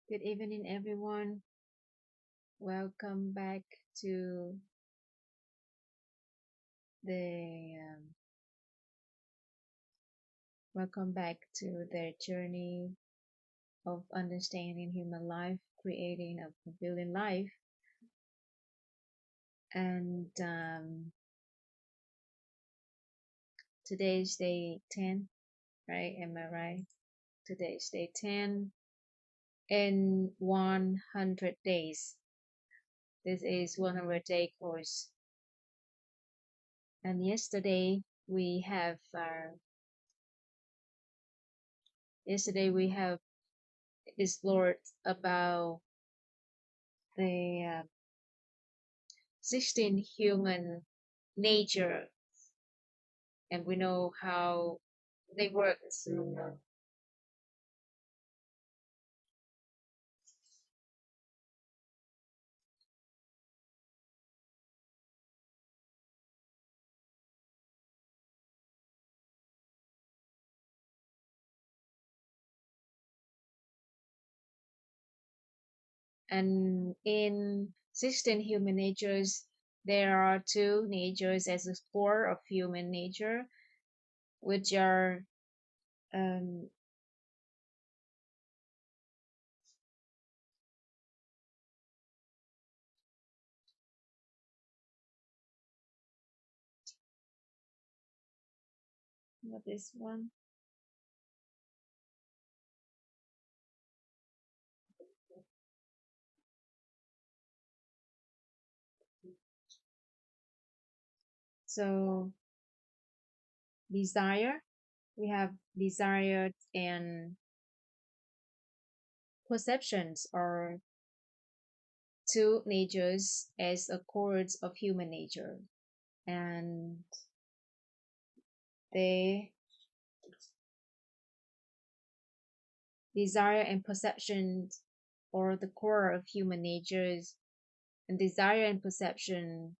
Good evening, everyone. Welcome back to the the journey of understanding human life, creating a fulfilling life. And today is day 10, right? Am I right? Today is day 10 in 100 days. This is 100-day course. And yesterday we have explored about the 16 human nature, and we know how they work. And in 16 human natures, there are two natures as the core of human nature, which are um, what is one? So desire, we have desire and perceptions are two natures as a core of human nature, and they desire and perception are the core of human natures, and desire and perception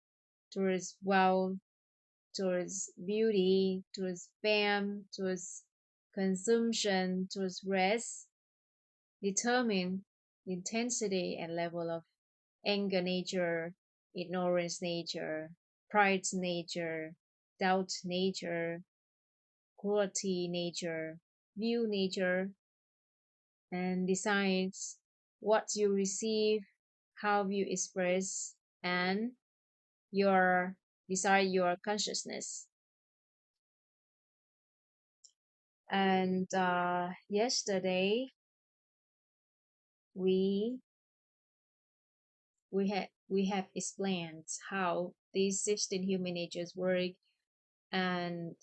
towards wealth, towards beauty, towards fame, towards consumption, towards rest, determine the intensity and level of anger nature, ignorance nature, pride nature, doubt nature, cruelty nature, view nature, and decides what you receive, how you express, and your desire, your consciousness. And yesterday we we have explained how these 16 human natures work and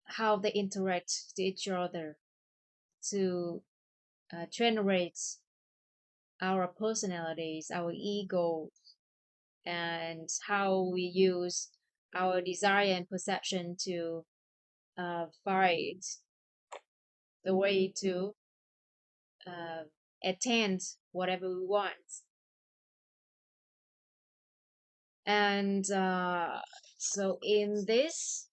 how they interact to each other to generate our personalities, our ego, and how we use our desire and perception to find the way to uh, attain whatever we want. And so in this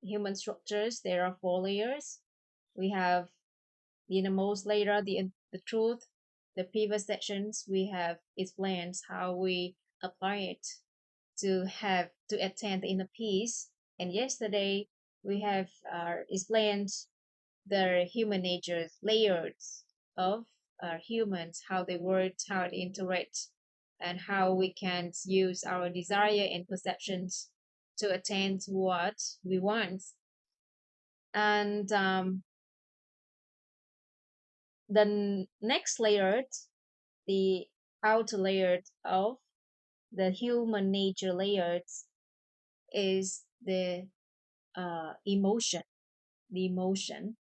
human structures, there are four layers. We have the innermost layer, the truth. The previous sections we have explained how we apply it to attain the inner peace. And yesterday we have explained the human nature layers of humans, how they work, how they interact, and how we can use our desire and perceptions to attain to what we want. And the next layer, the outer layer of the human nature layers, is emotion, the emotion,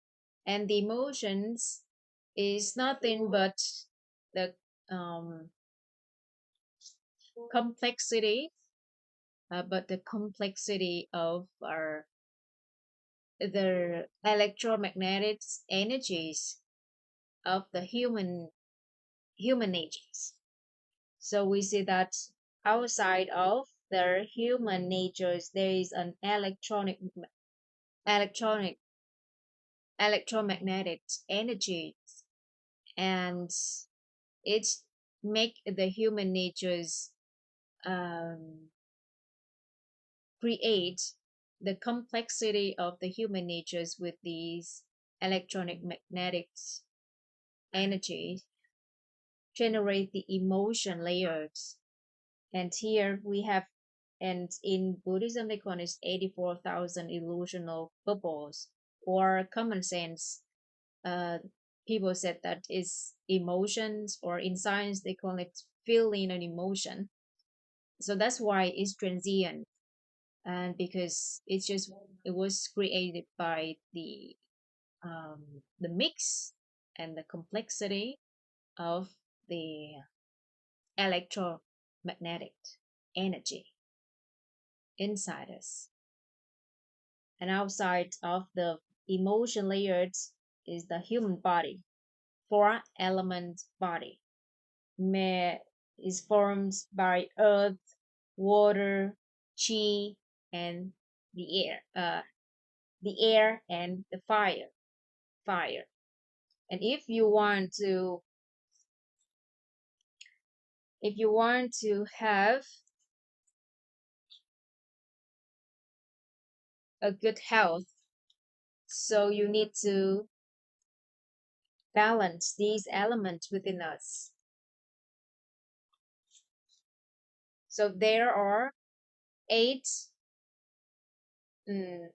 and the emotions is nothing but the um, complexity, but the complexity of our the electromagnetic energies of the human natures. So we see that outside of the human natures, there is an electronic electromagnetic energy, and it's make the human natures um, create the complexity of the human natures with these electronic magnetic energy generate the emotion layers. And here we have, and in Buddhism they call it 84,000 illusional bubbles or common sense. uh, People said that is emotions, or in science they call it feeling and emotion. So that's why it's transient, and because it was created by the mix and the complexity of the electromagnetic energy inside us. And outside of the emotion layers is the human body, four element body. May is formed by earth, water, chi, and the air and the fire. And if you want to have a good health, so you need to balance these elements within us. So there are eight mm,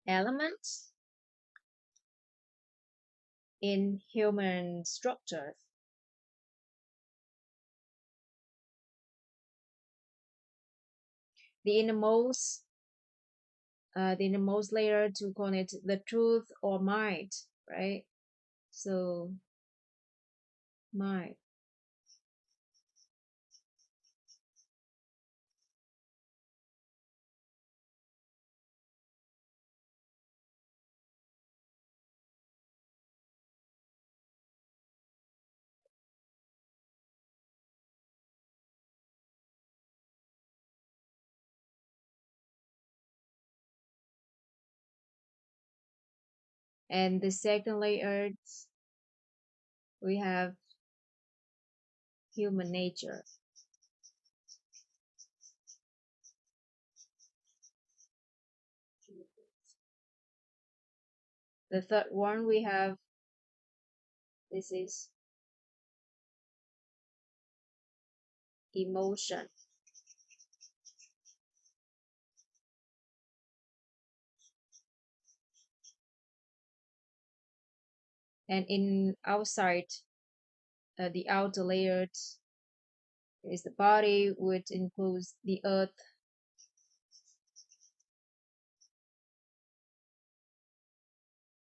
elements in human structure. The innermost, the innermost layer, to call it the truth or mind, right? So mind, and the second layer we have human nature. The third one we have, this is emotion. And in outside, the outer layers is the body, which includes the earth,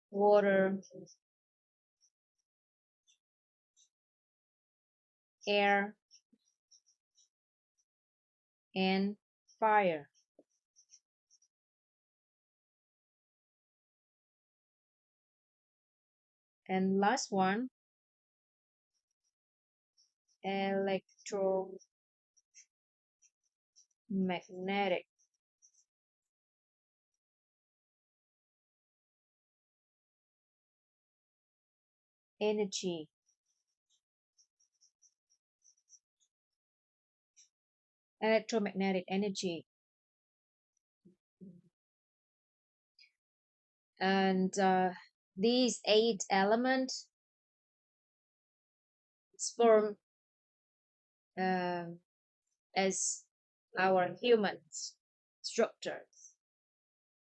water, air, and fire. And last one, electromagnetic energy. Electromagnetic energy. And these eight elements form um, as our human structures.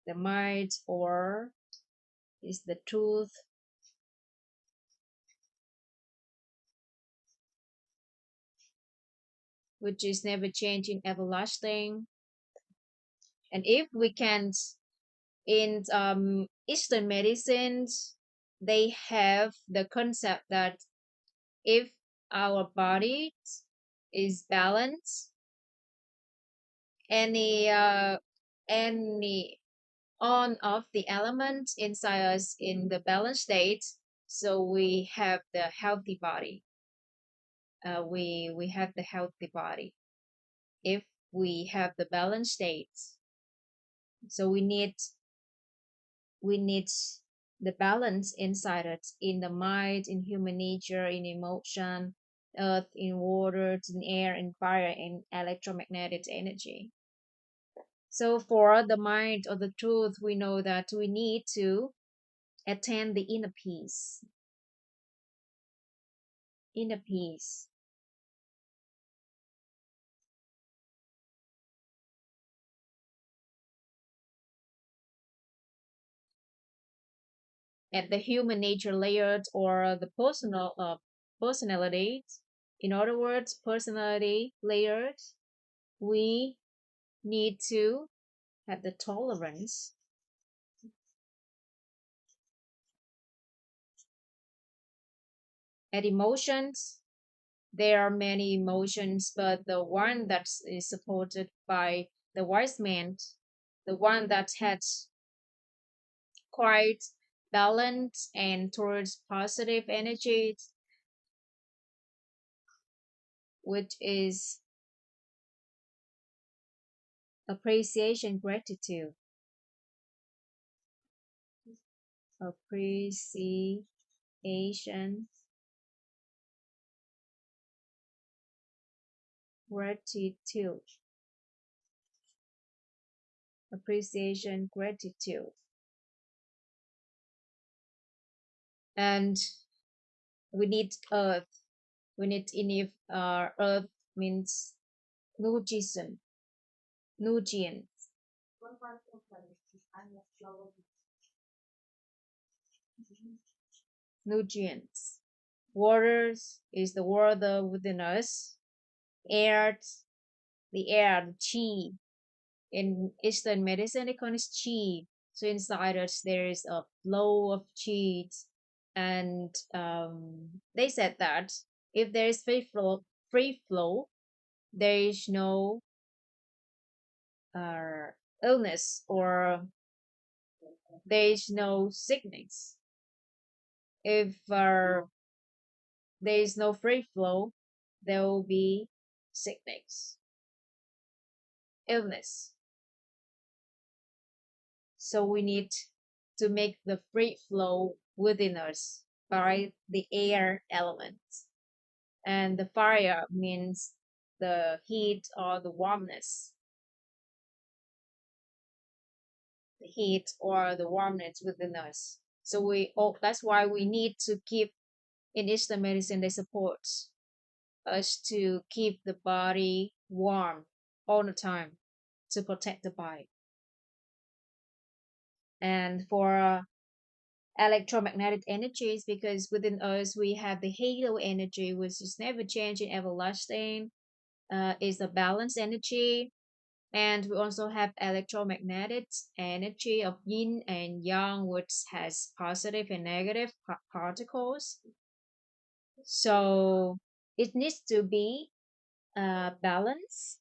The mind, or is the truth, which is never changing, everlasting. And if we can, in Eastern medicines, they have the concept that if our body is balanced, any any on of the element inside us in the balanced state, so we have the healthy body. We have the healthy body if we have the balanced states. So we need the balance inside it, in the mind, in human nature, in emotion, earth, in water, in air, in fire, in electromagnetic energy. So for the mind or the truth, we know that we need to attain the inner peace. Inner peace. At the human nature layered or the personality. In other words, personality layered, we need to have the tolerance. At emotions, there are many emotions, but the one that is supported by the wise man, the one that has quite balance and towards positive energy, which is appreciation, gratitude. Appreciation, gratitude. Appreciation, gratitude. And we need earth. We need enough earth means nutrition, nutrients, nutrients. Waters is the water within us. Air, the air, the chi. In Eastern medicine, they call it chi. So inside us, there is a flow of chi, and they said that if there is free flow, there is no uh, illness or there is no sickness. If there is no free flow, there will be sickness, illness. So we need to make the free flow within us by the air elements. And the fire means the heat or the warmness. The heat or the warmness within us. So that's why we need to keep in Eastern medicine they support us to keep the body warm all the time to protect the body. And for electromagnetic energies, because within us we have the halo energy, which is never changing, everlasting, is the balance energy. And we also have electromagnetic energy of yin and yang, which has positive and negative particles. So it needs to be balance,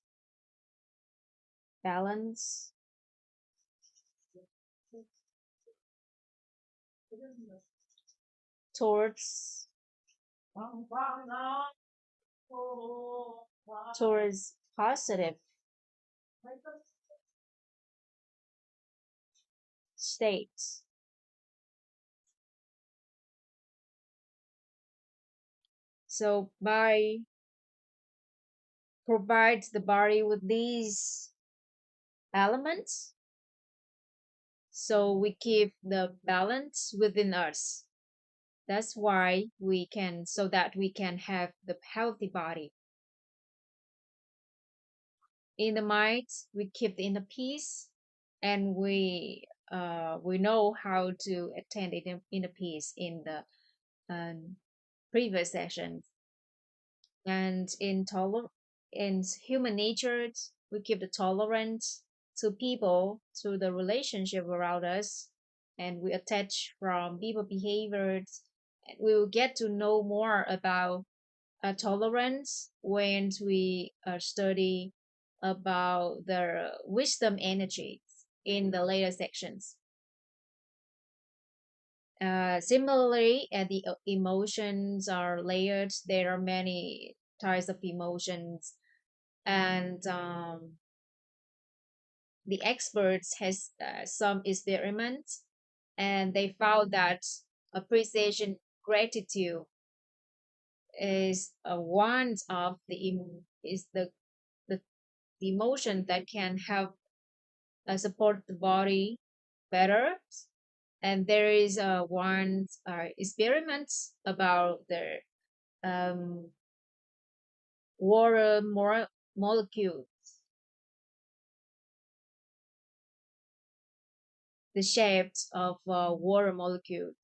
balance towards towards positive states. So by provides the body with these elements, so we keep the balance within us. That's why we can, so that we can have the healthy body. In the mind, we keep the inner peace, and we know how to attain the inner peace in the previous sessions. And in human nature, we keep the tolerance to people, to the relationship around us, and we attach from people behaviors. And we will get to know more about tolerance when we study about the wisdom energies in the later sections. Similarly, the emotions are layered. There are many types of emotions, and the experts has some experiments and they found that appreciation, gratitude is one of is the emotion that can help support the body better. And there is one experiments about the um, water molecule, the shapes of water molecules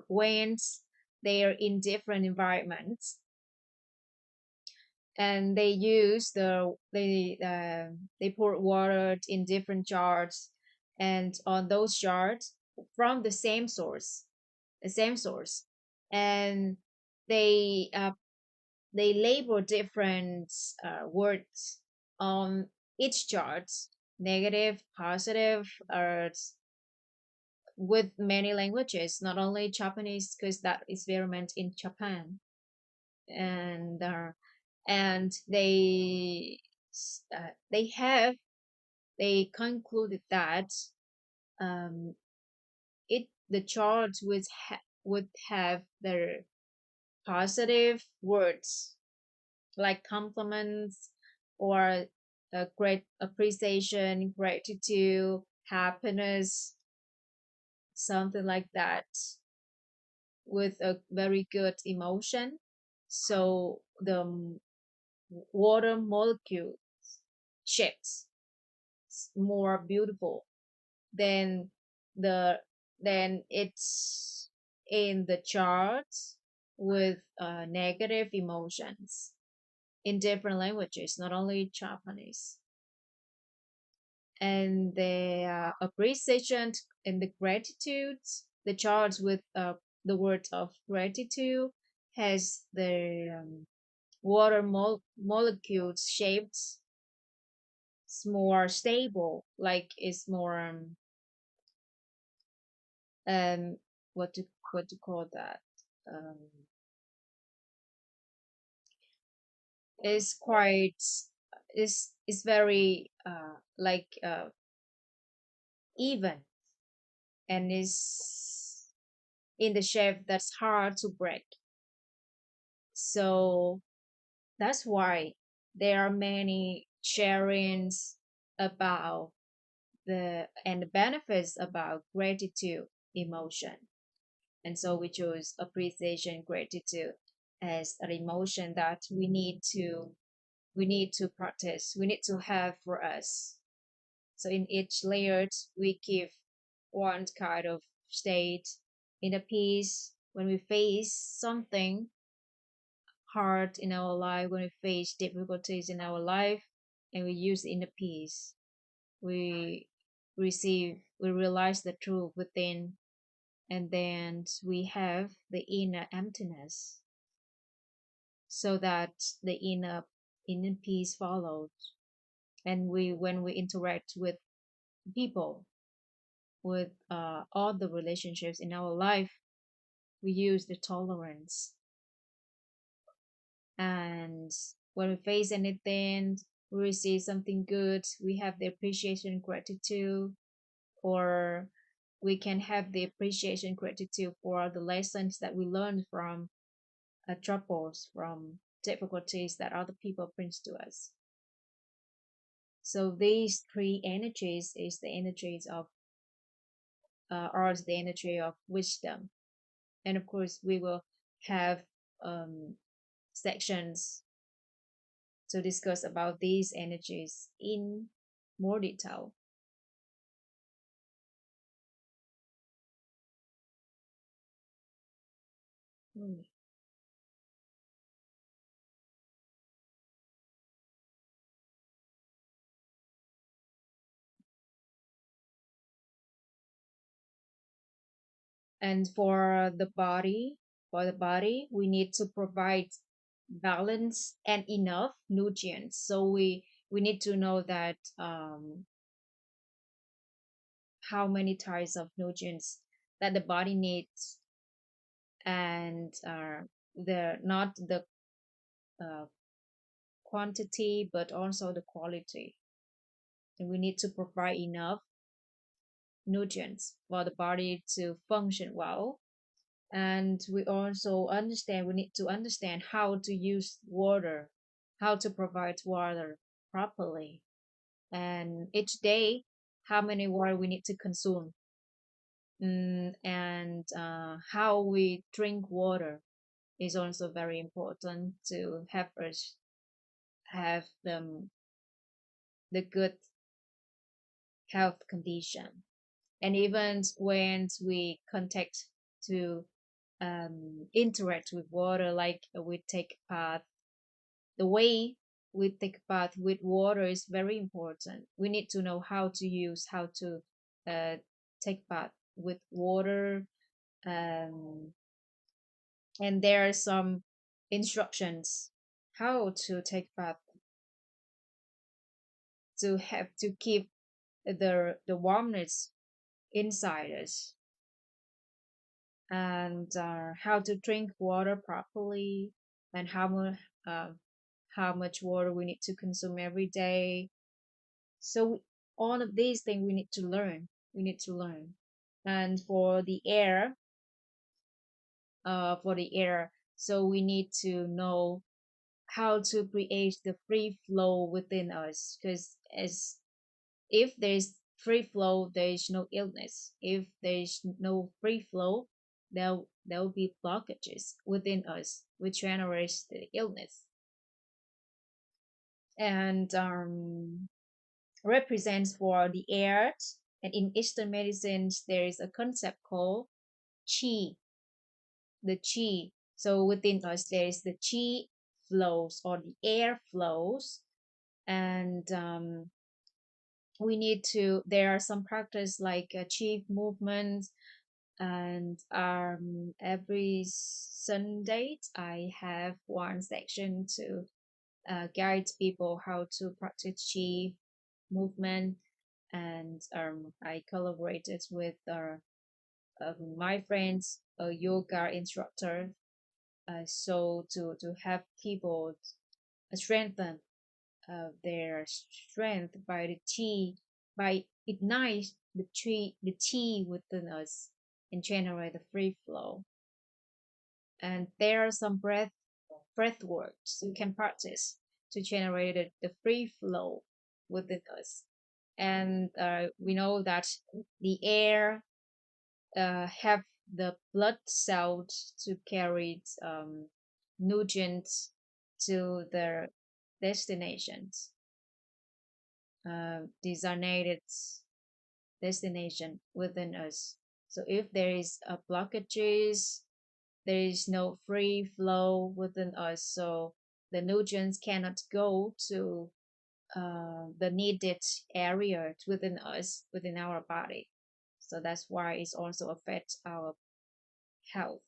when they are in different environments, and they pour water in different jars, and on those jars from the same source, and they they label different words on each chart, negative, positive, with many languages, not only Japanese, because that experiment in Japan, and they have they concluded that um, the chart would have their positive words like compliments or great appreciation, gratitude, happiness, something like that, with a very good emotion. So the water molecule shifts more beautiful than the than it's in the charts with negative emotions in different languages, not only Japanese. And the appreciation and the gratitude, the charts with the word of gratitude has the water molecules shaped more stable, like it's more um what to call that, um is quite is very even, and is in the shape that's hard to break. So that's why there are many sharings about the benefits about gratitude emotion. And so we choose appreciation, gratitude as an emotion that we need to practice, we need to have for us. So in each layer, we give one kind of state in a piece when we face something hard in our life, when we face difficulties in our life, and we use inner peace. We we realize the truth within, and then we have the inner emptiness, so that the inner peace follows. And when we interact with people, with all the relationships in our life, we use the tolerance. And when we face anything, we receive something good, we have the appreciation, gratitude, or we can have the appreciation, gratitude for the lessons that we learned from troubles, from difficulties that other people brings to us. So these three energies is the energies of are the energy of wisdom. And of course we will have sections to discuss about these energies in more detail. Mm. And for the body, we need to provide balance and enough nutrients. So we need to know that how many types of nutrients that the body needs, and the not the uh, quantity but also the quality. And we need to provide enough nutrients for the body to function well. And we also understand, we need to understand how to use water, how to provide water properly, and each day how many water we need to consume, and how we drink water is also very important to help us have the good health condition. And even when we contact to interact with water, like we take bath, the way we take bath with water is very important. We need to know how to uh, take bath with water, um, and there are some instructions how to take bath to have to keep the warmness inside us, and how to drink water properly, and uh, how much water we need to consume every day. So all of these things we need to learn. We need to learn. And for the air, so we need to know how to create the free flow within us. Because as if there's free flow, there is no illness. If there is no free flow, there will be blockages within us, which generates the illness. And represents for the air. And in Eastern medicines, there is a concept called qi, the qi. So within us, there is the qi flows or the air flows. And we need to, there are some practice like qi movements. And every Sunday, I have one section to guide people how to practice qi movement. And I collaborated with my friends, a yoga instructor, so to have people strengthen their strength by the qi, by ignite the qi within us and generate the free flow. And there are some breath works you can practice to generate the free flow within us. And we know that the air have the blood cells to carry nutrients to their destinations, designated destination within us. So if there is a blockages, there is no free flow within us, so the nutrients cannot go to the needed area within us, within our body. So that's why it also affects our health.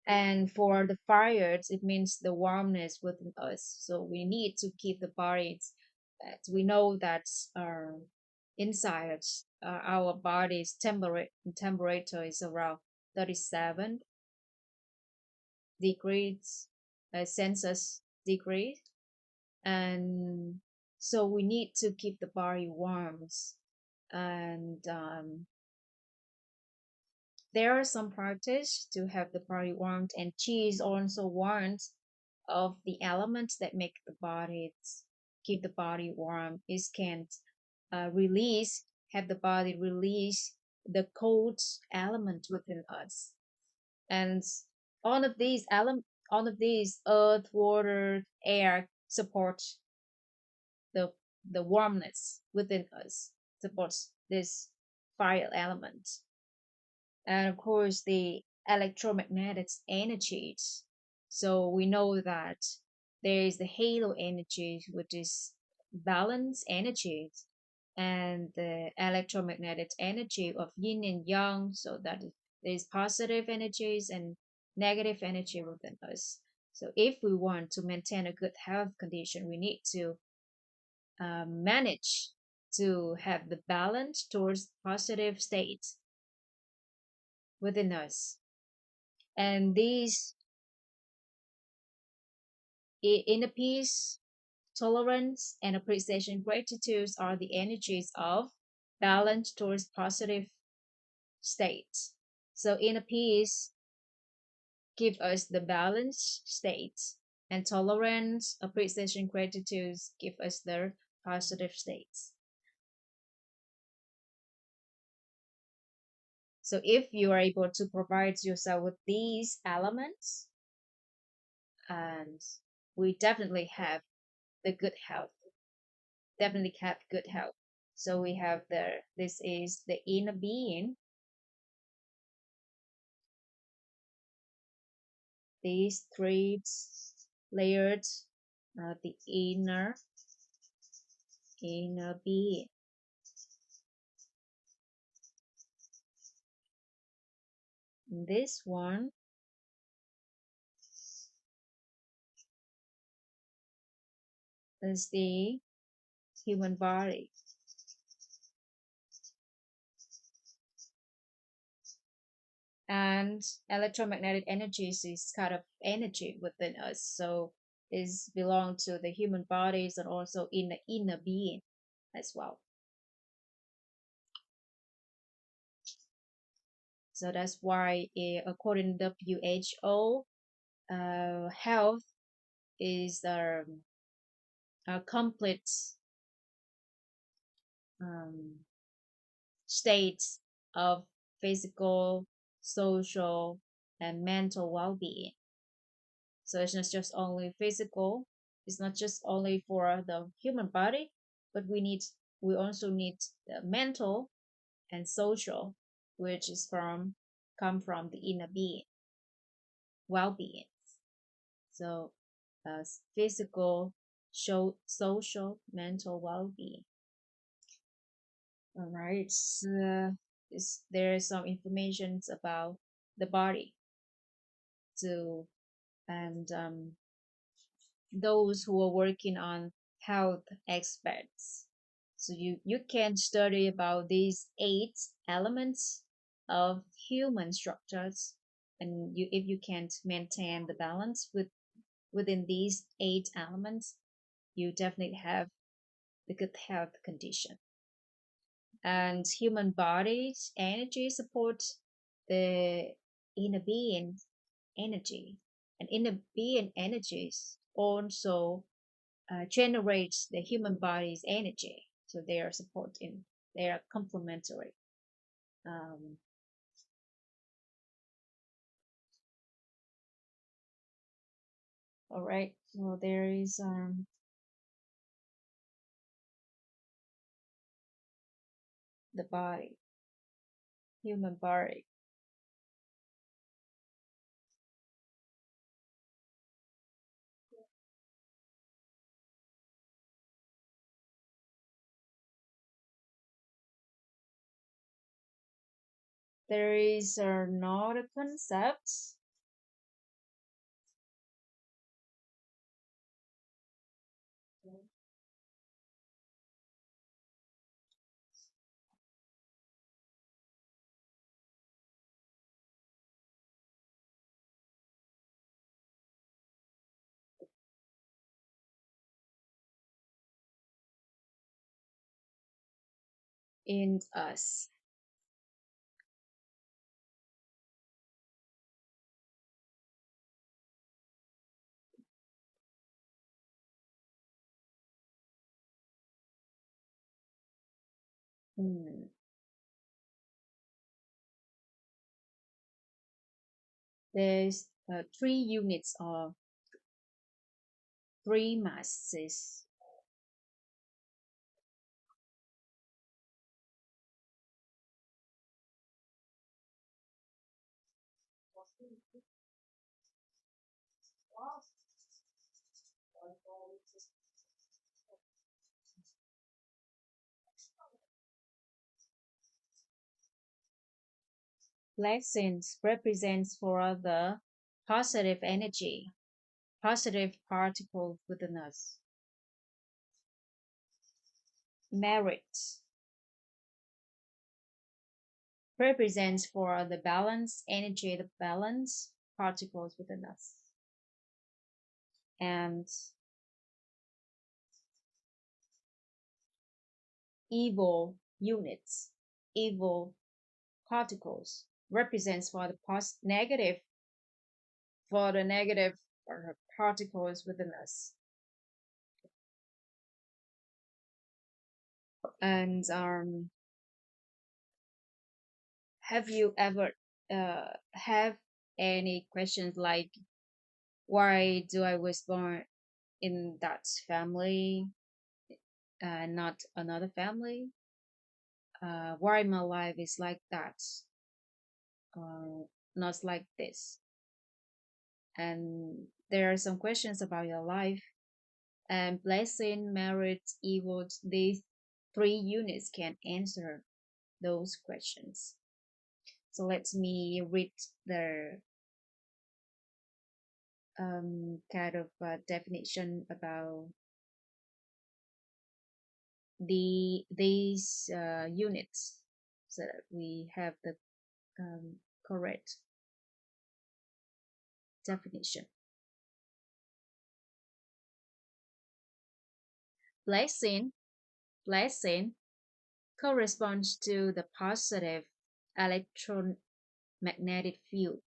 And for the fires, it means the warmness within us. So we need to keep the bodies. We know that inside our body's temperature is around 37 degrees Celsius degree, and so we need to keep the body warm. And there are some practice to have the body warmed, and cheese also warns of the elements that make the body keep the body warm. It can release, have the body release the cold element within us. And all of these earth, water, air support the the warmness within us, supports this fire element. And of course the electromagnetic energies. So we know that there is the halo energy, which is balance energy, and the electromagnetic energy of yin and yang. So that there's positive energies and negative energy within us. So if we want to maintain a good health condition, we need to manage to have the balance towards positive states within us. And these inner peace, tolerance, and appreciation, gratitude are the energies of balance towards positive states. So inner peace give us the balanced states, and tolerance, appreciation, gratitude give us the positive states. So if you are able to provide yourself with these elements, and we definitely have the good health, definitely have good health. So we have this is the inner being, these three layered, the inner being. This one is the human body. And electromagnetic energies is kind of energy within us. So is belong to the human bodies and also in the inner being as well. So that's why, according to WHO, health is a complete um, state of physical, social, and mental well-being. So it's not just only physical, it's not just only for the human body, but we also need the mental and social, which is come from the inner being, well-being. So physical, social, mental well-being. All right. So there is some information about the body too, and those who are working on health experts. So you can study about these 8 elements of human structures, and if you can't maintain the balance within these 8 elements, you definitely have the good health condition. And human body's energy supports the inner being energy, and inner being energies also generates the human body's energy. So they are supporting, they are complementary. Um, all right. So there is the body, human body. There is another concept. In us. Hmm. There's 3 units of 3 masses. Blessings represents for the positive energy, positive particles within us. Merit represents for the balance energy, the balance particles within us. And evil units, evil particles, represents for the negative, for the negative particles within us. And have you ever have any questions like, why do I was born in that family, not another family? Why my life is like that, not like this? And there are some questions about your life. And blessing, merit, evil, these three units can answer those questions. So let me read the kind of definition about these units, so that we have the correct definition. Blessing, blessing corresponds to the positive electromagnetic field.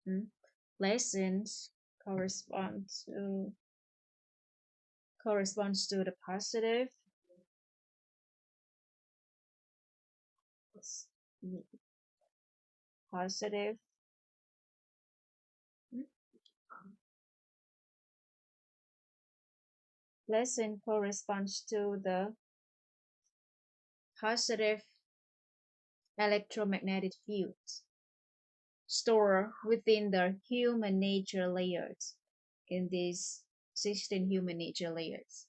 Hmm? Blessings corresponds to the positive hmm? Blessing corresponds to the positive electromagnetic fields stored within the human nature layers, in these 16 human nature layers.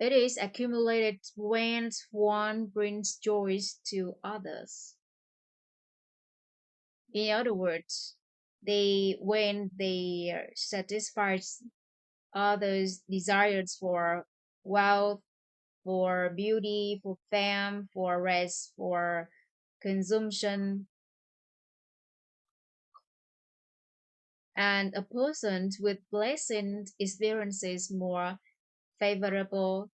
It is accumulated when one brings joy to others. In other words, when they satisfy others' desires for wealth, for beauty, for fame, for rest, for consumption. And a person with blessing experiences more favorable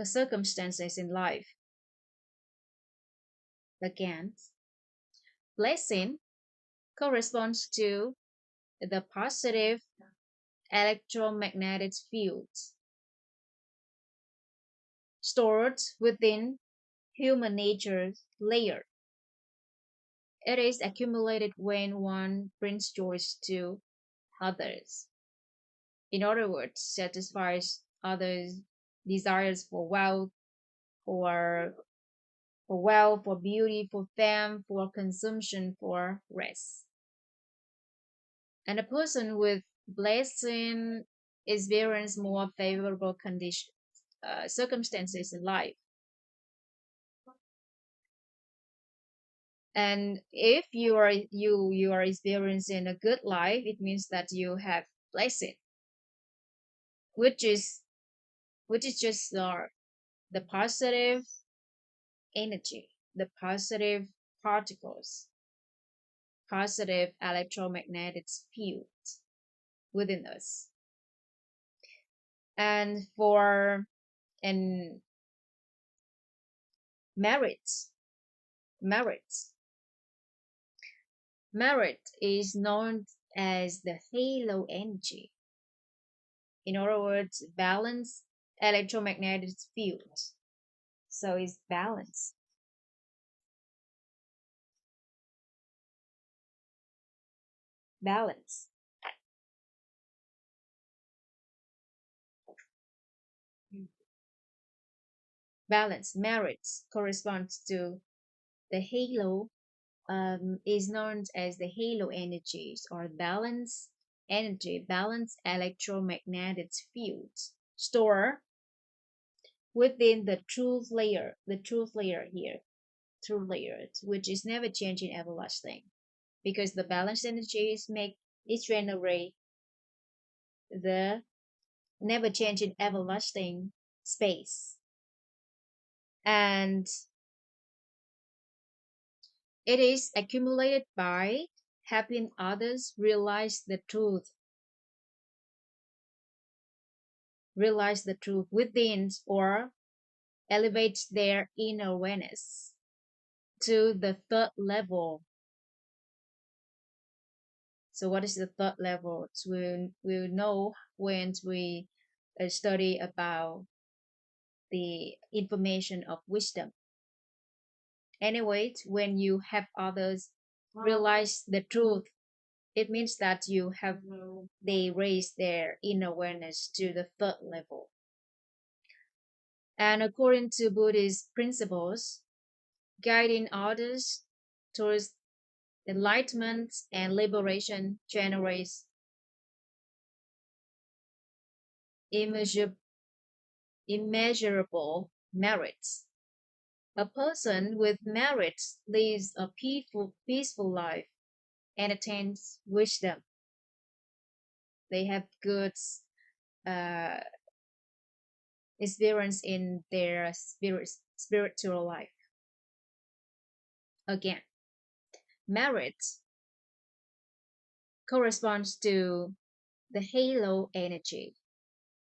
circumstances in life. Again, blessing corresponds to the positive electromagnetic fields stored within human nature's layer. It is accumulated when one brings joy to others. In other words, satisfies others' desires for wealth, for for beauty, for fame, for consumption, for rest. And a person with blessing experience more favorable conditions, circumstances in life. And if you are experiencing a good life, it means that you have blessing, which is just the positive energy, the positive particles, positive electromagnetic fields within us. And for and merit, merit, merit is known as the halo energy. In other words, balance electromagnetic fields. So it's balance. Balance. Balance. Merit corresponds to the halo, is known as the halo energies, or balance energy, balance electromagnetic fields stored within the truth layer here, truth layer, which is never changing, everlasting, because the balanced energies make it generate the never changing, everlasting space. And it is accumulated by helping others realize the truth within, or elevate their inner awareness to the third level. So what is the third level? We'll know when we study about the information of wisdom. Anyway, when you have others realize the truth, it means that you have they raise their inner awareness to the third level. And according to Buddhist principles, guiding others towards enlightenment and liberation generates immeasurable, immeasurable merits. A person with merits lives a peaceful life and attains wisdom. They have good uh, experience in their spiritual life. Again, merit corresponds to the halo energy,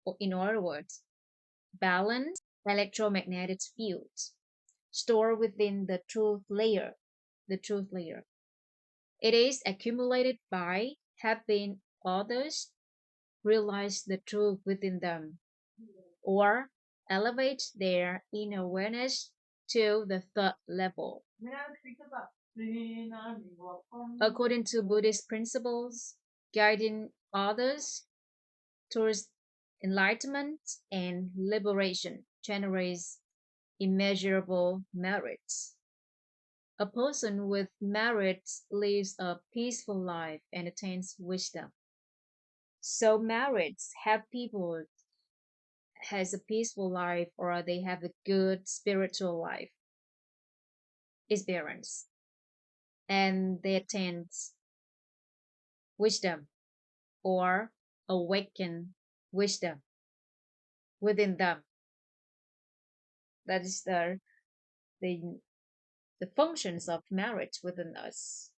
or in other words, balanced electromagnetic fields stored within the truth layer. It is accumulated by helping others realize the truth within them or elevate their inner awareness to the third level. According to Buddhist principles, guiding others towards enlightenment and liberation generates immeasurable merits. A person with merits lives a peaceful life and attains wisdom. So merits help people has a peaceful life or they have a good spiritual life experience and they attain wisdom or awaken wisdom within them. That is the, the functions of merit within us.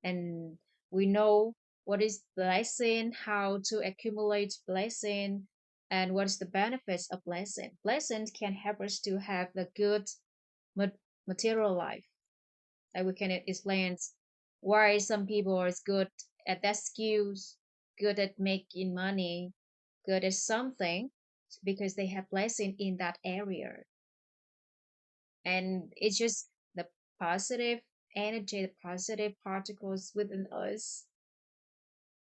And we know what is blessing, how to accumulate blessing, and what is the benefits of blessing. Blessings can help us to have the good material life. Like we can explain why some people are good at their skills, good at making money, good at something, because they have blessing in that area. And it's just the positive energy, the positive particles within us.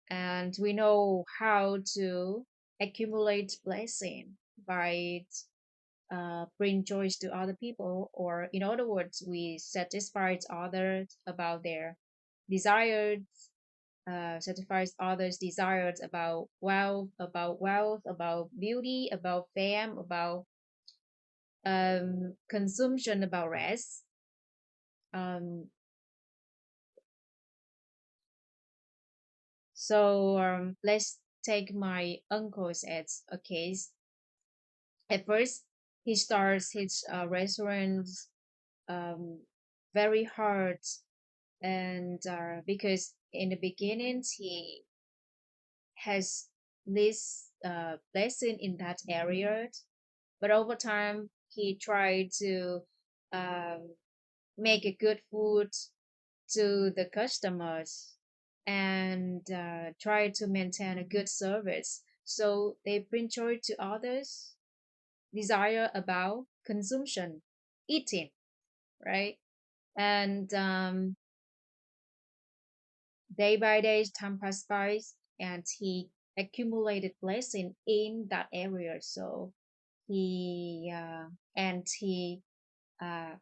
And we know how to accumulate blessing by bring joy to other people, or in other words, we satisfy others about their desires, satisfies others' desires about wealth, about beauty, about fame, about consumption, about rest. Um, so let's take my uncle's as a case. At first, he starts his restaurants very hard, and because in the beginnings he has this blessing in that area, but over time he tried to um, make a good food to the customers and try to maintain a good service so they bring joy to others, desire about consumption, eating, right? And day by day, time passed by, and he accumulated blessing in that area. So and uh,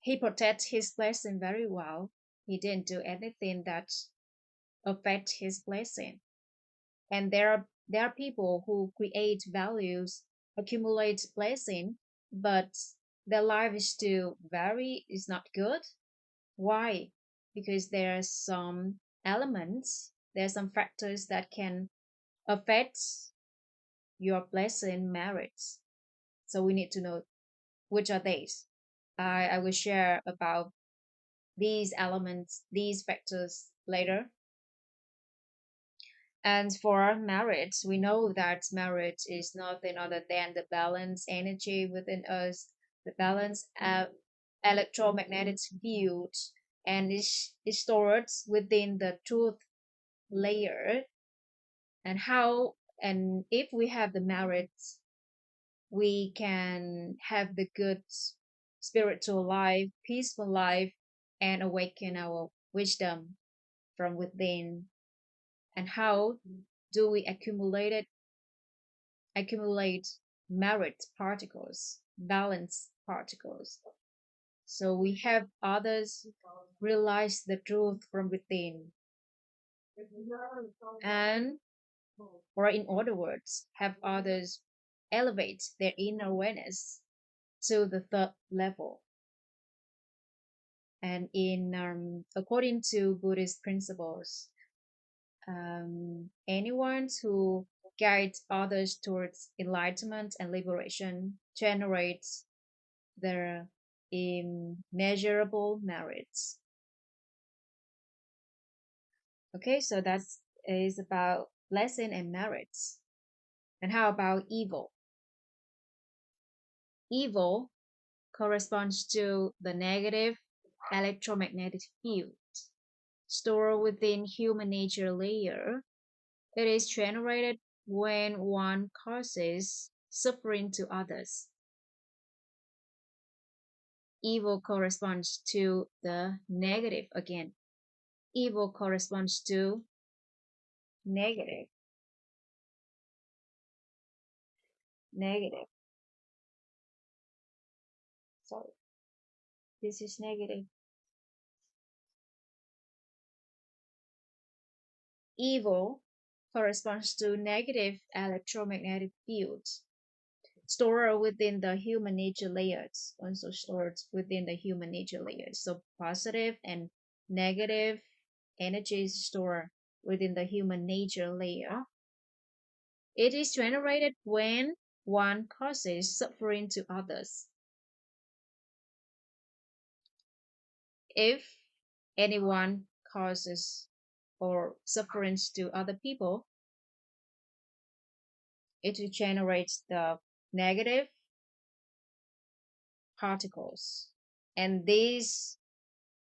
he protect his blessing very well. He didn't do anything that affect his blessing. And there are people who create values, accumulate blessing, but their life is still very is not good. Why? Because there are some elements, there are some factors that can affect your blessing merits. So we need to know which are these. I will share about these elements, these factors later. And for marriage, we know that marriage is nothing other than the balanced energy within us, the balanced electromagnetic field, and is stored within the truth layer. And how, and if we have the marriage, we can have the good spiritual life, peaceful life, and awaken our wisdom from within. And how do we accumulate merit particles, balance particles? So we have others realize the truth from within, and, or in other words, have others elevate their inner awareness to the third level. And in according to Buddhist principles, anyone who guides others towards enlightenment and liberation generates their immeasurable merits. Okay, so that is about blessing and merits. And how about evil? Evil corresponds to the negative electromagnetic field stored within human nature layer. It is generated when one causes suffering to others. Evil corresponds to the negative again. Evil corresponds to negative, negative. Sorry, this is negative. Evil corresponds to negative electromagnetic fields stored within the human nature layers, also stored within the human nature layers. So positive and negative energies stored within the human nature layer. It is generated when one causes suffering to others. If anyone causes or sufferings to other people, it generates the negative particles. And these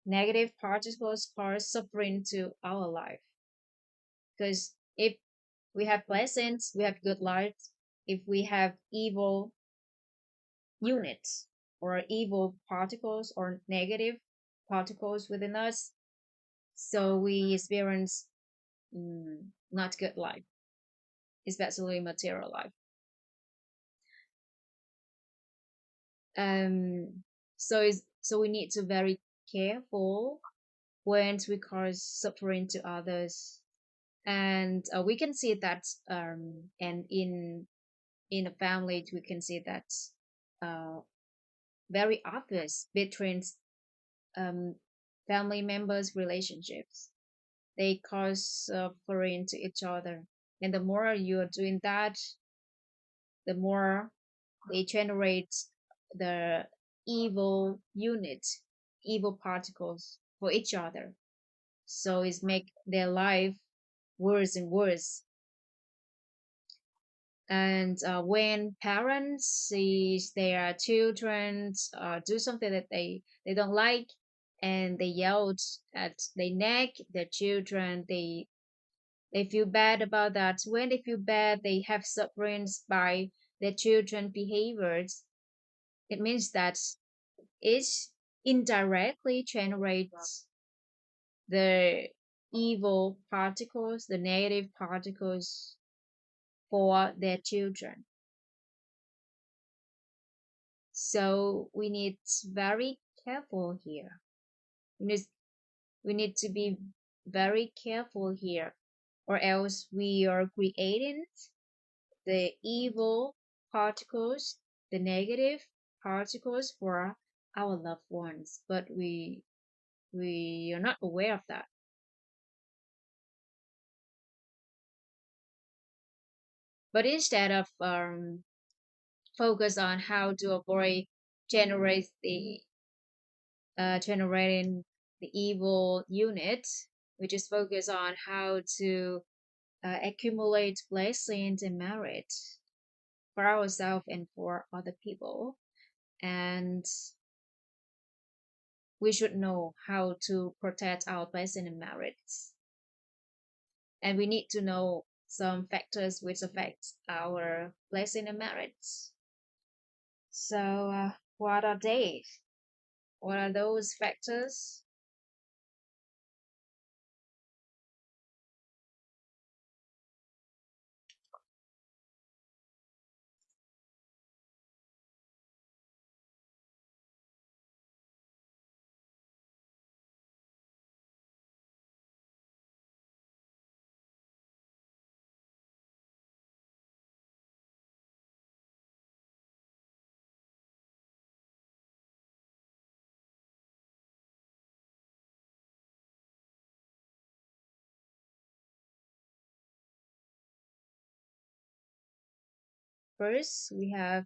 negative particles cause suffering to our life. Because if we have blessings, we have good life. If we have evil units or evil particles or negative particles within us, so we experience not good life, especially material life. So we need to very careful when we cause suffering to others, and we can see that, and in a family we can see that uh, very obvious between um, family members relationships. They cause suffering to each other, and the more you are doing that, the more they generate the evil units, evil particles for each other. So it's make their life worse and worse. And when parents see their children do something that they don't like, and they yell at, they nag their children, they feel bad about that. When they feel bad, they have sufferings by their children behaviors. It means that it indirectly generates the evil particles, the negative particles for their children. So we need very careful here. We need, we need to be very careful here, or else we are creating the evil particles, the negative particles for our loved ones, but we are not aware of that. But instead of focus on how to avoid generate the generating the evil unit, we just focus on how to accumulate blessings and merit for ourselves and for other people. And we should know how to protect our blessing and merits. And we need to know some factors which affect our blessing and merits. So, what are they? What are those factors? First, we have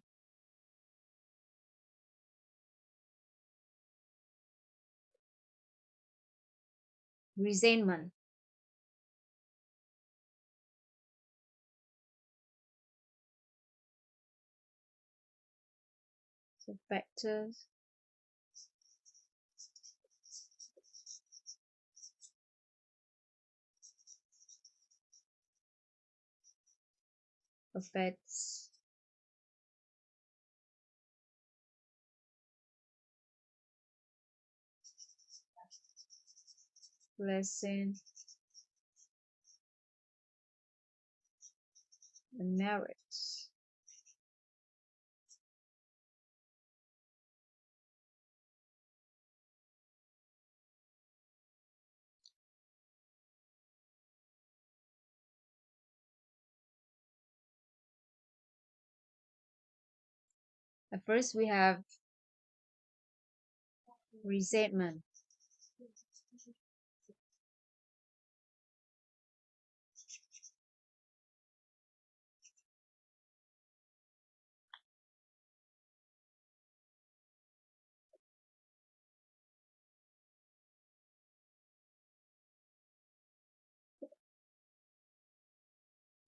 resentment. So, factors affects blessing and merits. At first, we have resentment.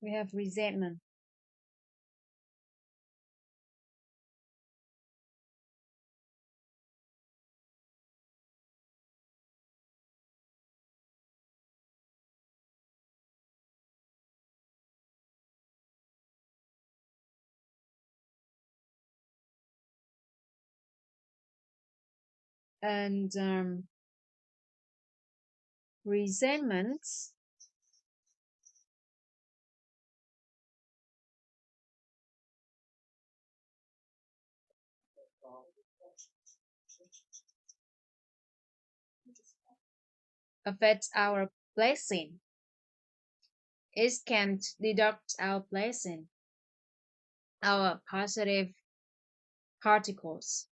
We have resentment. And resentments affects our blessing. It can deduct our blessing, our positive particles.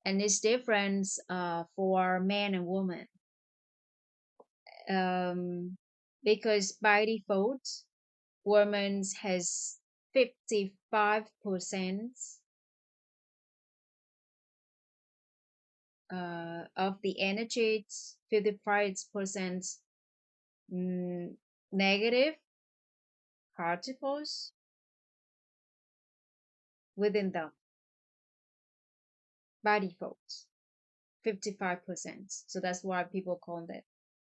And it's different for men and women. Um, because by default, women has 55% of the energy, 55% negative particles within them by default, 55%. So that's why people call that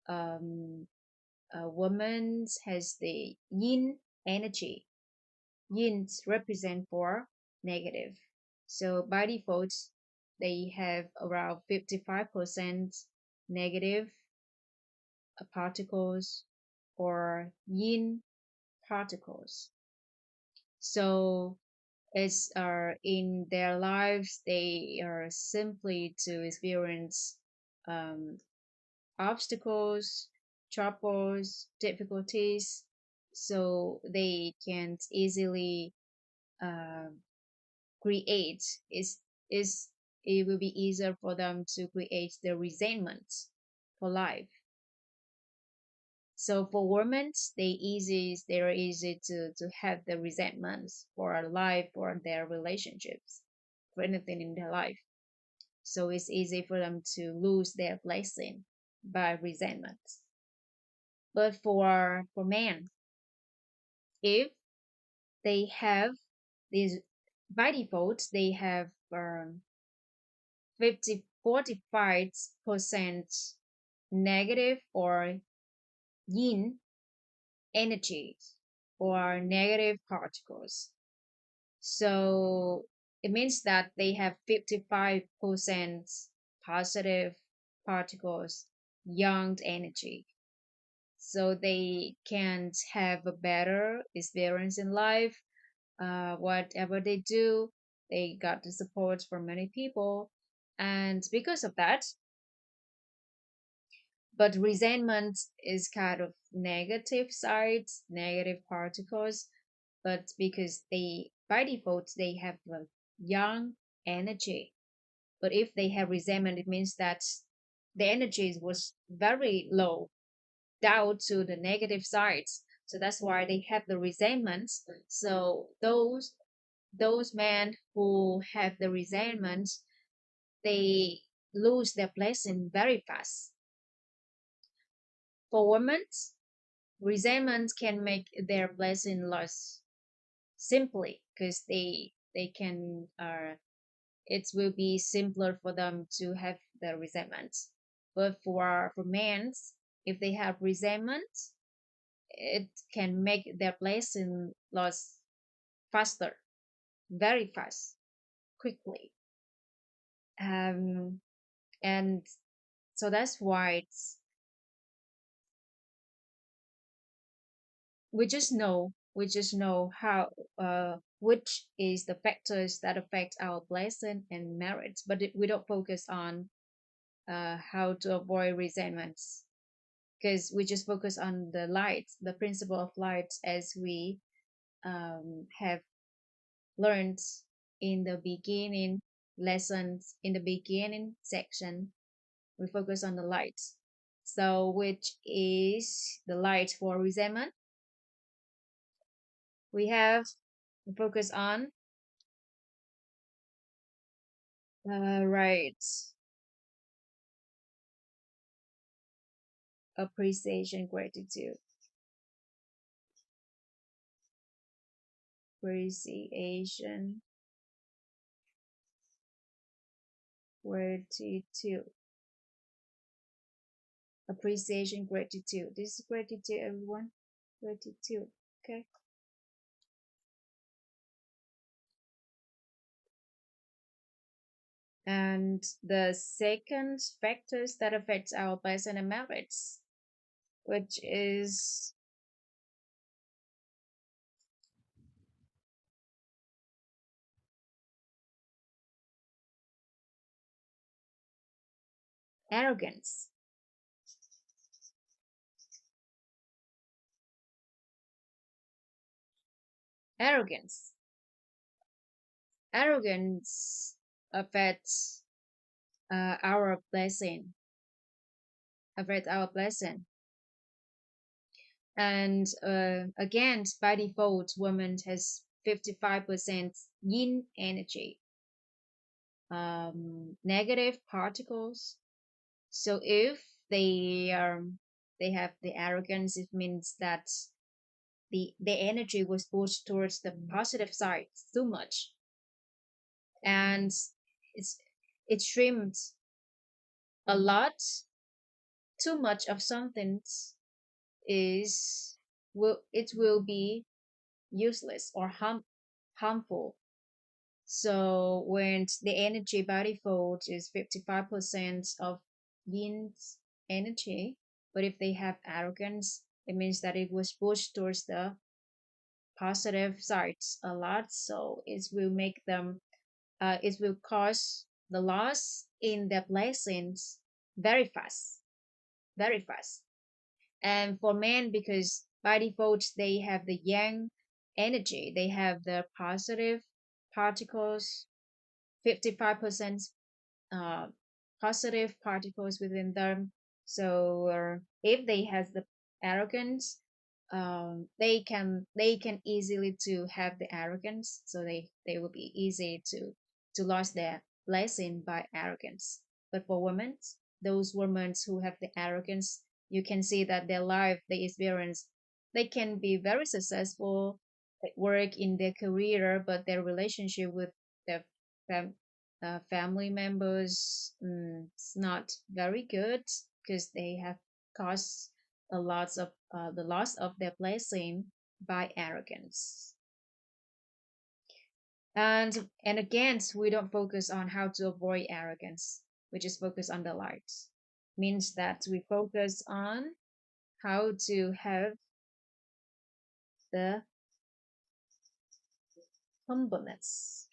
a woman has the yin energy. Yin represent for negative. So by default, they have around 55% negative particles or yin particles. So it's in their lives they are simply to experience um, obstacles, troubles, difficulties, so they can't easily uh, create. Is it will be easier for them to create the resentment for life. So for women, they're easy to have the resentments for life or their relationships, for anything in their life. So it's easy for them to lose their blessing by resentment. But for men, if they have these, by default they have 50 45% negative or yin energy or negative particles. So it means that they have 55% positive particles, yang energy. So they can have a better experience in life. Whatever they do, they got the support from many people. And because of that, but resentment is kind of negative sides, negative particles, but because they by default they have the yang energy. But if they have resentment, it means that the energy was very low down to the negative sides. So that's why they have the resentments. So those men who have the resentment, they lose their blessing very fast. For women, resentment can make their blessing loss simply because they can it will be simpler for them to have the resentment. But for men, if they have resentment, it can make their blessing loss faster, very fast, quickly. Um, and so that's why we just know how which is the factors that affect our blessing and merit, but we don't focus on how to avoid resentments because we just focus on the light, the principle of light, as we have learned in the beginning lessons, in the beginning section. We focus on the light. So, which is the light for resentment? We have to focus on right appreciation, gratitude, appreciation, gratitude, appreciation, gratitude. This is gratitude, everyone. Gratitude. Okay. And the second factors that affect our blessing and merits, which is arrogance. Arrogance. Arrogance affects our blessing. Affect our blessing. And again, by default, woman has 55% yin energy, negative particles. So if they have the arrogance, it means that the energy was pushed towards the positive side too much, and it's it trimmed a lot. Too much of something is will be useless or harmful. So when the energy by default is 55% of yin's energy, but if they have arrogance, it means that it was pushed towards the positive sides a lot. So it will make them, it will cause the loss in their blessings very fast, very fast. And for men, because by default they have the yang energy, they have the positive particles, 55% uh, positive particles within them. So if they has the arrogance, they can easily to have the arrogance. So they will be easy to lose their blessing by arrogance. But for women, those women who have the arrogance, You can see that their life, they experience, they can be very successful at work in their career, but their relationship with their fam- family members, it's not very good because they have caused a lot of the loss of their blessing by arrogance. And again, we don't focus on how to avoid arrogance. We just focus on the light. Means that we focus on how to have the humbleness.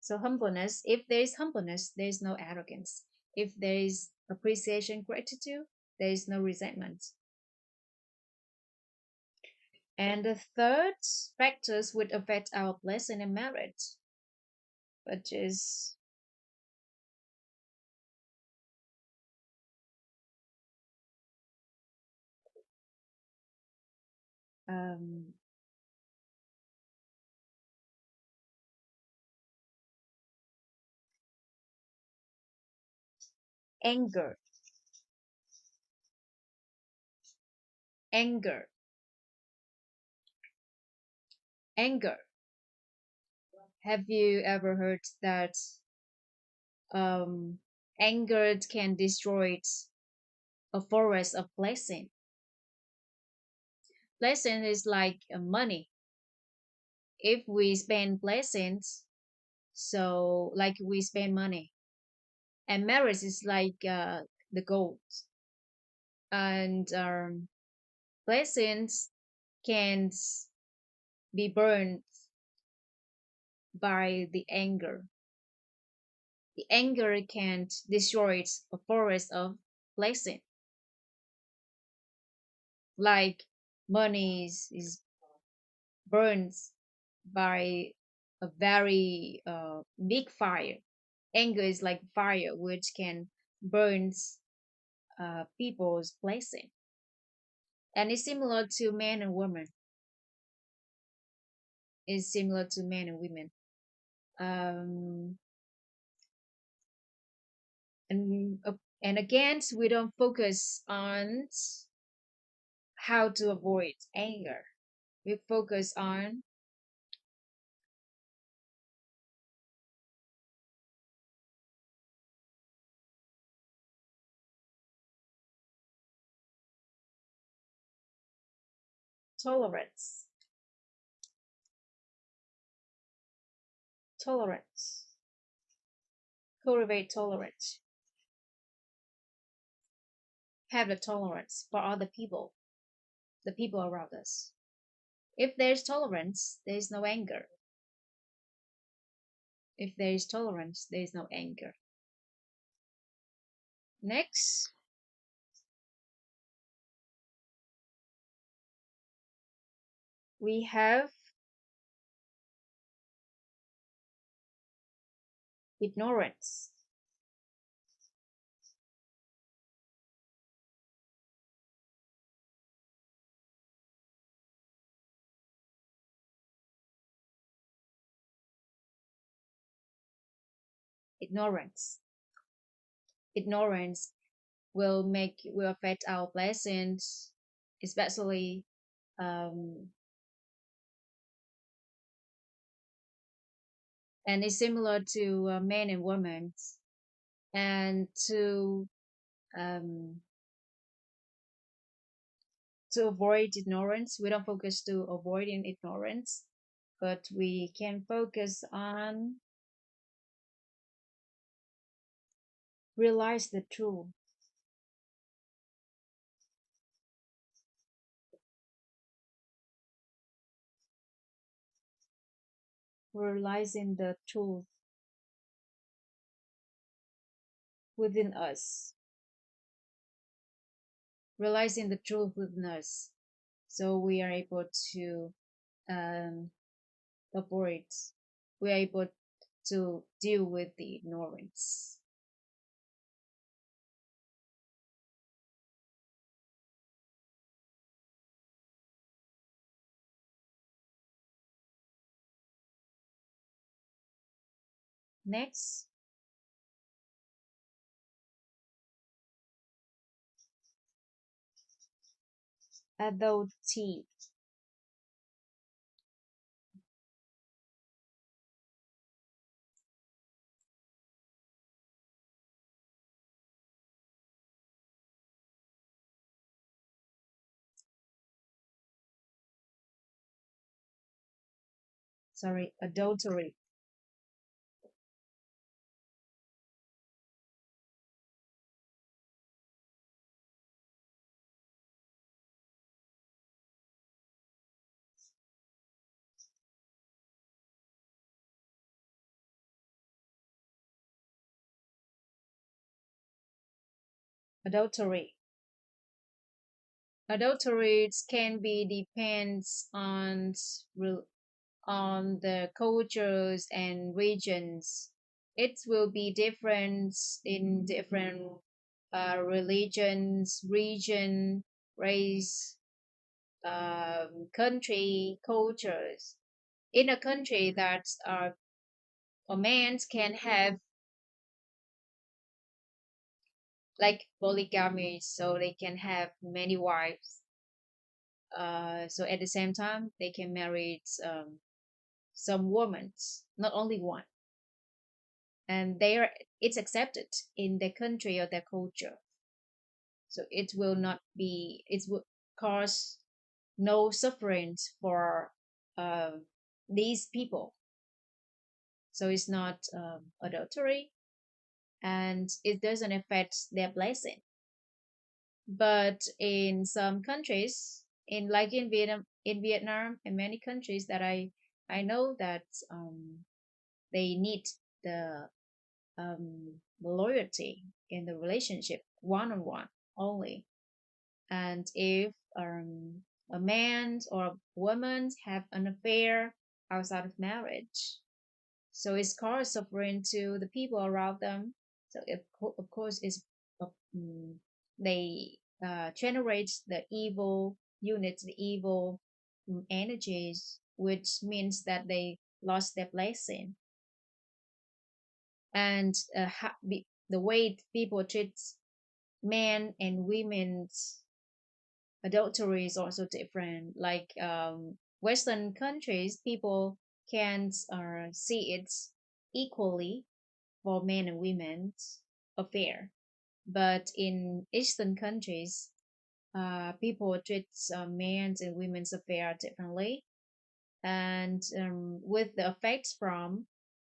So humbleness, if there is humbleness, there is no arrogance. If there is appreciation, gratitude, there is no resentment. And the third factors would affect our blessing and merit, which is um, anger. Anger. Anger. Have you ever heard that um, anger can destroy a forest of blessing? Blessing is like money. If we spend blessings, so like we spend money, and marriage is like the gold, and blessings can be burned by the anger. The anger can destroy a forest of blessing, like money is burned by a very big fire. Anger is like fire, which can burn people's blessing. And it's similar to men and women. It's similar to men and women. Um, and again, we don't focus on how to avoid anger. We focus on tolerance. Tolerance. Cultivate tolerance. Have the tolerance for other people, the people around us. If there's tolerance, there is no anger. If there is tolerance, there is no anger. Next, we have ignorance. Ignorance. Ignorance will affect our blessings, especially um, and it's similar to men and women. And um, to avoid ignorance, we don't focus to avoiding ignorance, but we can focus on realize the truth, realizing the truth within us, realizing the truth within us, so we are able to um, avoid, we are able to deal with the ignorance. Next, adultery. Sorry, adultery. Adultery. Adulteries can be depends on the cultures and regions. It will be different in different religions, region, race, country, cultures. In a country that a man can have like polygamy, so they can have many wives. So at the same time, they can marry some women, not only one, and they are it's accepted in their country or their culture. So it will not be it will cause no suffering for uh, these people. So it's not adultery, and it doesn't affect their blessing. But in some countries, in Vietnam, and many countries that I know that they need the loyalty in the relationship, one on one only. And if a man or a woman have an affair outside of marriage, so it's cause suffering to the people around them. So of course it's um, they generate the evil units, the evil energies, which means that they lost their blessing. And the way people treat men and women's adultery is also different. Like Western countries, people can see it equally for men and women's affair. But in Eastern countries, people treat men's and women's affair differently. And with the effects from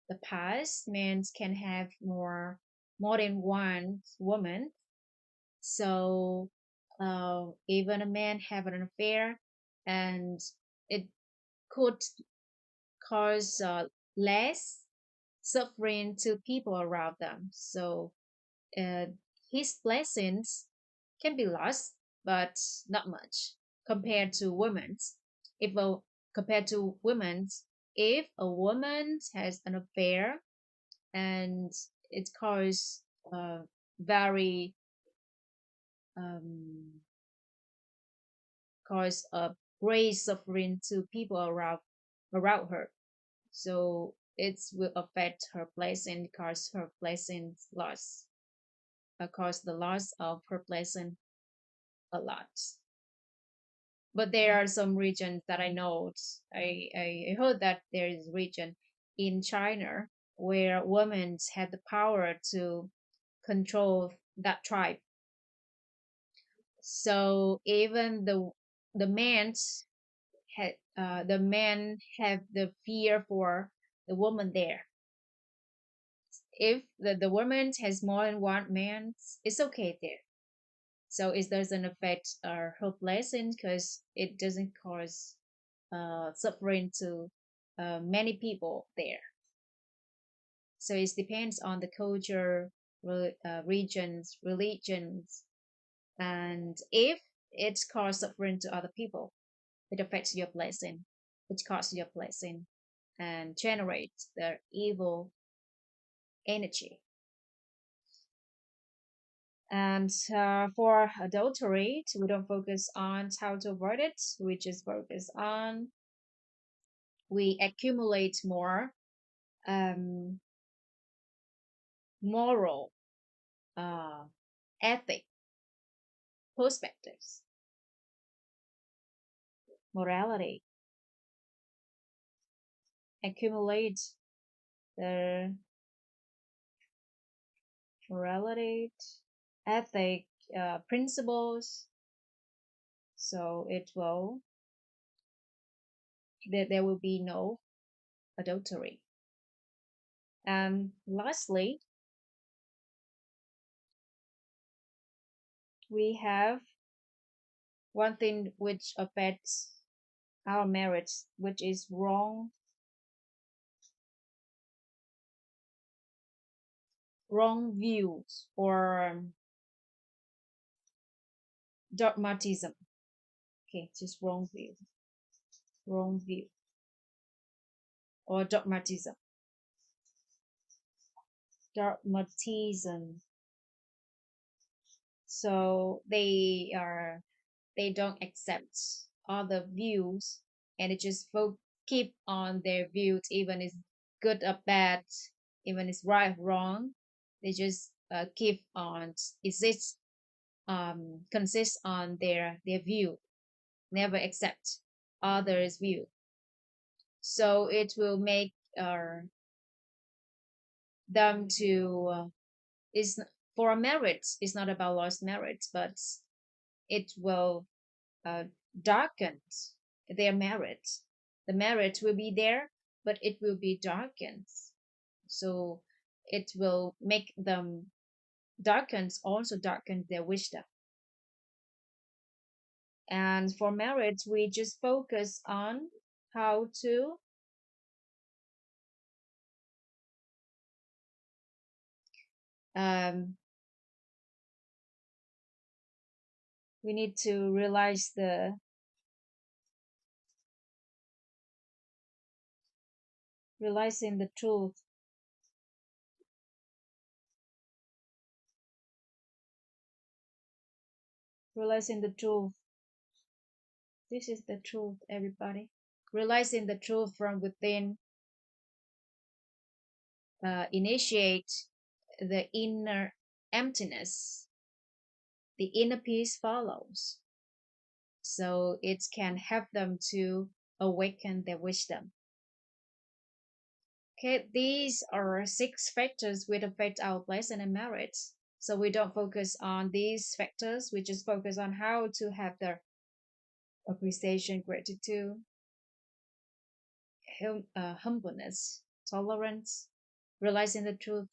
the past, men can have more than one woman. So even a man have an affair, and it could cause less suffering to people around them. So uh, his blessings can be lost, but not much compared to women's. If a Compared to women's, if a woman has an affair and it causes very um, cause a great suffering to people around her. So it will affect her blessing, cause her blessing loss, cause the loss of her blessing a lot. But there are some regions that I know. I heard that there is a region in China where women had the power to control that tribe. So even the men the men have the fear for the woman there. If the woman has more than one man, it's okay there. So it doesn't affect her blessing because it doesn't cause suffering to many people there. So it depends on the culture, regions, religions, and if it causes suffering to other people, it affects your blessing, it causes your blessing and generates the evil energy. And for adultery, we don't focus on how to avoid it. We just focus on we accumulate more um, moral, uh, ethic perspectives. morality, accumulate the morality, ethic principles. So it will there will be no adultery. And lastly, we have one thing which affects our marriage, which is wrong views or dogmatism. Okay, just wrong view or dogmatism. Dogmatism. So they don't accept other views and they just keep on their views, even it's good or bad, even it's right or wrong. They just keep on exist consist on their view, never accept others' view. So it will make them to is for a marriage. It's not about lost marriage, but it will uh, darken their marriage. The marriage will be there, but it will be darkened. So it will make them also darken their wisdom. And for marriage, we just focus on how to um, we need to realize realizing the truth, realizing the truth. This is the truth, everybody. Realizing the truth from within initiate the inner emptiness. The inner peace follows. So it can help them to awaken their wisdom. Okay, these are 6 factors which affect our blessing and merit. So we don't focus on these factors, we just focus on how to have the appreciation, gratitude, humbleness, tolerance, realizing the truth,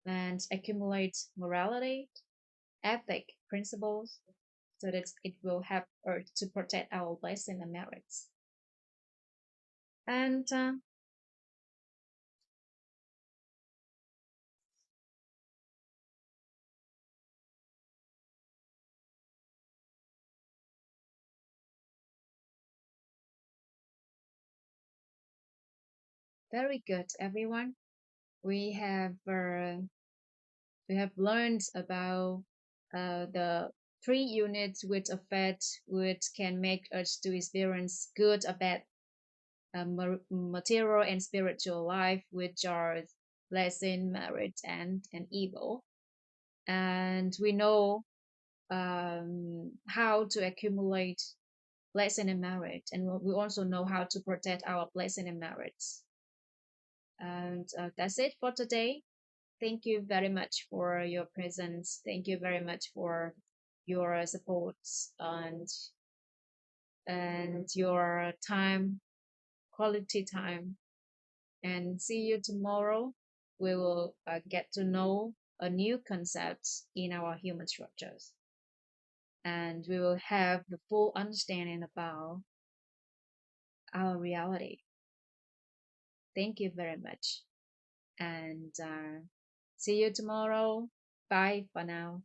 and accumulate morality, ethic principles, so that it will help Earth to protect our blessing and merits. And very good, everyone. We have uh, we have learned about the 3 units which affect, which can make us to experience good or bad material and spiritual life, which are blessing, merit, and evil. And we know how to accumulate blessing and merit, and we also know how to protect our blessing and merits. And that's it for today. Thank you very much for your presence. Thank you very much for your support and your time, quality time. And see you tomorrow. We will get to know a new concept in our human structures, and we will have the full understanding about our reality. Thank you very much, and see you tomorrow. Bye for now.